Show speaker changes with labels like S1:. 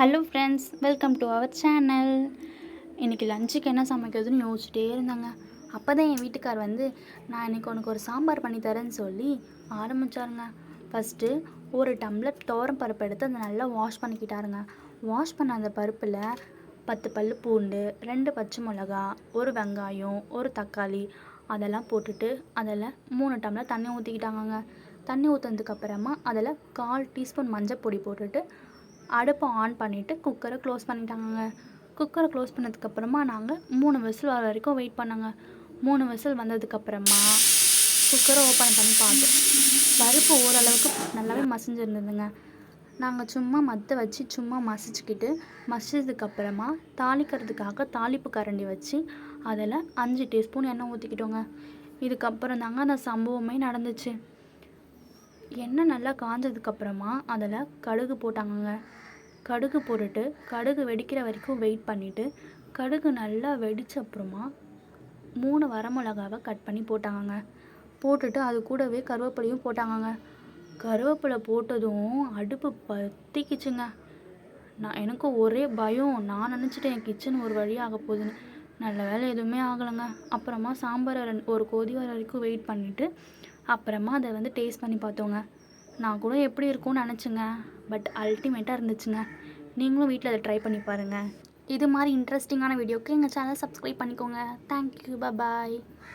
S1: Hello friends, welcome to our channel. இன்றைக்கி லஞ்சுக்கு என்ன சமைக்கிறதுன்னு யோசிச்சுட்டே இருந்தாங்க. அப்போ தான் என் வீட்டுக்கார் வந்து நான் இன்றைக்கி உனக்கு ஒரு சாம்பார் பண்ணி தரேன்னு சொல்லி ஆரம்பித்தாருங்க. ஃபஸ்ட்டு ஒரு டம்ளர் துவரம் பருப்பு எடுத்து அதை நல்லா வாஷ் பண்ணிக்கிட்டாருங்க. வாஷ் பண்ண அந்த பருப்பில் 10 பல் பூண்டு, 2 பச்சை மிளகா, ஒரு வெங்காயம், ஒரு தக்காளி அதெல்லாம் போட்டுட்டு அதில் 3 டம்ளர் தண்ணி ஊற்றிக்கிட்டாங்கங்க. தண்ணி ஊற்றினதுக்கப்புறமா அதில் 1/4 டீஸ்பூன் மஞ்சள் பொடி போட்டுட்டு அடுப்பை ஆன் பண்ணிவிட்டு குக்கரை க்ளோஸ் பண்ணிட்டாங்கங்க. குக்கரை க்ளோஸ் பண்ணதுக்கப்புறமா நாங்கள் 3 விசில் வர வரைக்கும் வெயிட் பண்ணோங்க. 3 விசில் வந்ததுக்கப்புறமா குக்கரை ஓப்பன் பண்ணி பார்த்தோம். பருப்பு ஓரளவுக்கு நல்லாவே மசிஞ்சிருந்ததுங்க. நாங்கள் சும்மா மற்ற வச்சு சும்மா மசிச்சதுக்கப்புறமா தாளிக்கிறதுக்காக தாளிப்பு கரண்டி வச்சு அதில் 5 டீஸ்பூன் எண்ணெய் ஊற்றிக்கிட்டோங்க. இதுக்கப்புறம் தாங்க அந்த சம்பவமே நடந்துச்சு. எண்ணெய் நல்லா காஞ்சதுக்கப்புறமா அதில் கடுகு போட்டாங்கங்க. கடுகு போட்டுட்டு கடுகு வெடிக்கிற வரைக்கும் வெயிட் பண்ணிவிட்டு கடுகு நல்லா வெடித்த அப்புறமா 3 வரமிளகாவை கட் பண்ணி போட்டாங்கங்க. போட்டுட்டு அது கூடவே கருவேப்பிலையும் போட்டாங்கங்க. கருவேப்பிலை போட்டதும் அடுப்பு பற்றிக்கிச்சுங்க. எனக்கு ஒரே பயம். நான் நினச்சிட்டேன் என் கிச்சன் ஒரு வழி ஆக போகுதுன்னு. நல்ல வேலை எதுவுமே ஆகலைங்க. அப்புறமா சாம்பாரை ஒரு கொதி வர வரைக்கும் வெயிட் பண்ணிவிட்டு அப்புறமா அதை வந்து டேஸ்ட் பண்ணி பார்த்தோங்க. நான் கூட எப்படி இருக்கும்னு நினச்சேங்க. பட் அல்டிமேட்டாக இருந்துச்சுங்க. நீங்களும் வீட்டில் அதை ட்ரை பண்ணி பாருங்கள். இது மாதிரி இன்ட்ரெஸ்டிங்கான வீடியோக்கு எங்கள் சேனல் சப்ஸ்கிரைப் பண்ணிக்கோங்க. தேங்க்யூ, பாய்.